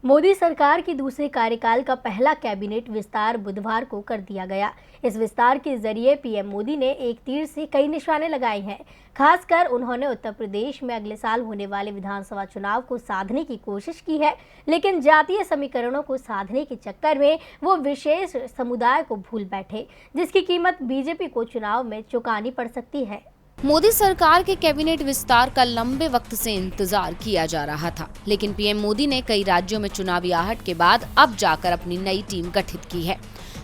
मोदी सरकार की दूसरे कार्यकाल का पहला कैबिनेट विस्तार बुधवार को कर दिया गया। इस विस्तार के जरिए पीएम मोदी ने एक तीर से कई निशाने लगाए हैं। खासकर उन्होंने उत्तर प्रदेश में अगले साल होने वाले विधानसभा चुनाव को साधने की कोशिश की है, लेकिन जातीय समीकरणों को साधने के चक्कर में वो विशेष समुदाय को भूल बैठे, जिसकी कीमत बीजेपी को चुनाव में चुकानी पड़ सकती है। मोदी सरकार के कैबिनेट विस्तार का लंबे वक्त से इंतजार किया जा रहा था, लेकिन पीएम मोदी ने कई राज्यों में चुनावी आहट के बाद अब जाकर अपनी नई टीम गठित की है।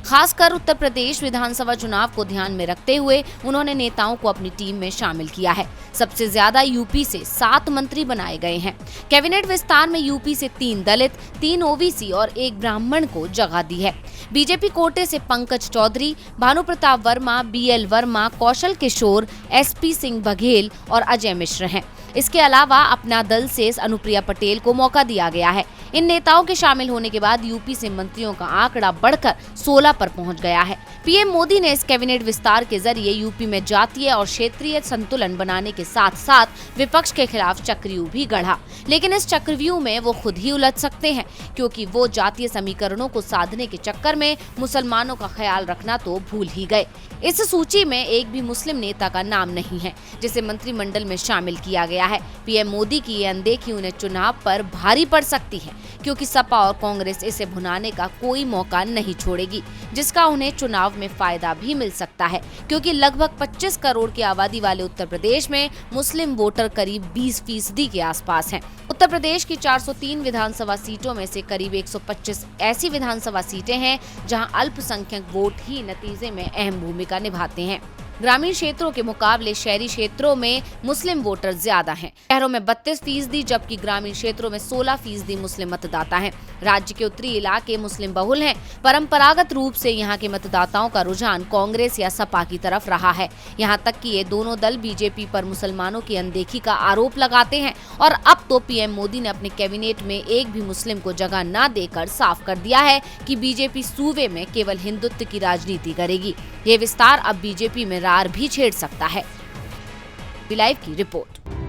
खासकर उत्तर प्रदेश विधानसभा चुनाव को ध्यान में रखते हुए उन्होंने नेताओं को अपनी टीम में शामिल किया है। सबसे ज्यादा यूपी से 7 मंत्री बनाए गए हैं। कैबिनेट विस्तार में यूपी से 3 दलित, 3 ओबीसी और 1 ब्राह्मण को जगह दी है। बीजेपी कोटे से पंकज चौधरी, भानु प्रताप वर्मा, बीएल वर्मा, कौशल किशोर, एसपी सिंह बघेल और अजय मिश्र हैं। इसके अलावा अपना दल से अनुप्रिया पटेल को मौका दिया गया है। इन नेताओं के शामिल होने के बाद यूपी से मंत्रियों का आंकड़ा बढ़कर 16 पर पहुंच गया है। पीएम मोदी ने इस कैबिनेट विस्तार के जरिए यूपी में जातीय और क्षेत्रीय संतुलन बनाने के साथ साथ विपक्ष के खिलाफ चक्रव्यूह भी गढ़ा, लेकिन इस चक्रव्यूह में वो खुद ही उलझ सकते हैं, क्योंकि वो जातीय समीकरणों को साधने के चक्कर में मुसलमानों का ख्याल रखना तो भूल ही गए। इस सूची में एक भी मुस्लिम नेता का नाम नहीं है जिसे मंत्रिमंडल में शामिल किया गया है। पीएम मोदी की ये अनदेखी उन्हें चुनाव पर भारी पड़ सकती है, क्योंकि सपा और कांग्रेस इसे भुनाने का कोई मौका नहीं छोड़ेगी, जिसका उन्हें चुनाव में फायदा भी मिल सकता है, क्योंकि लगभग 25 करोड़ की आबादी वाले उत्तर प्रदेश में मुस्लिम वोटर करीब 20% के आसपास हैं। उत्तर प्रदेश की 403 विधानसभा सीटों में से करीब 125 ऐसी विधानसभा सीटें हैं जहां अल्पसंख्यक वोट ही नतीजे में अहम भूमिका निभाते हैं। ग्रामीण क्षेत्रों के मुकाबले शहरी क्षेत्रों में मुस्लिम वोटर ज्यादा हैं। शहरों में 32%, जबकि ग्रामीण क्षेत्रों में 16% मुस्लिम मतदाता हैं। राज्य के उत्तरी इलाके मुस्लिम बहुल हैं। परंपरागत रूप से यहाँ के मतदाताओं का रुझान कांग्रेस या सपा की तरफ रहा है। यहाँ तक कि ये दोनों दल बीजेपी पर मुसलमानों की अनदेखी का आरोप लगाते हैं, और अब तो पीएम मोदी ने अपने कैबिनेट में एक भी मुस्लिम को जगह न देकर साफ कर दिया है कि बीजेपी सूबे में केवल हिंदुत्व की राजनीति करेगी। ये विस्तार अब बीजेपी में रार भी छेड़ सकता है। लाइव की रिपोर्ट।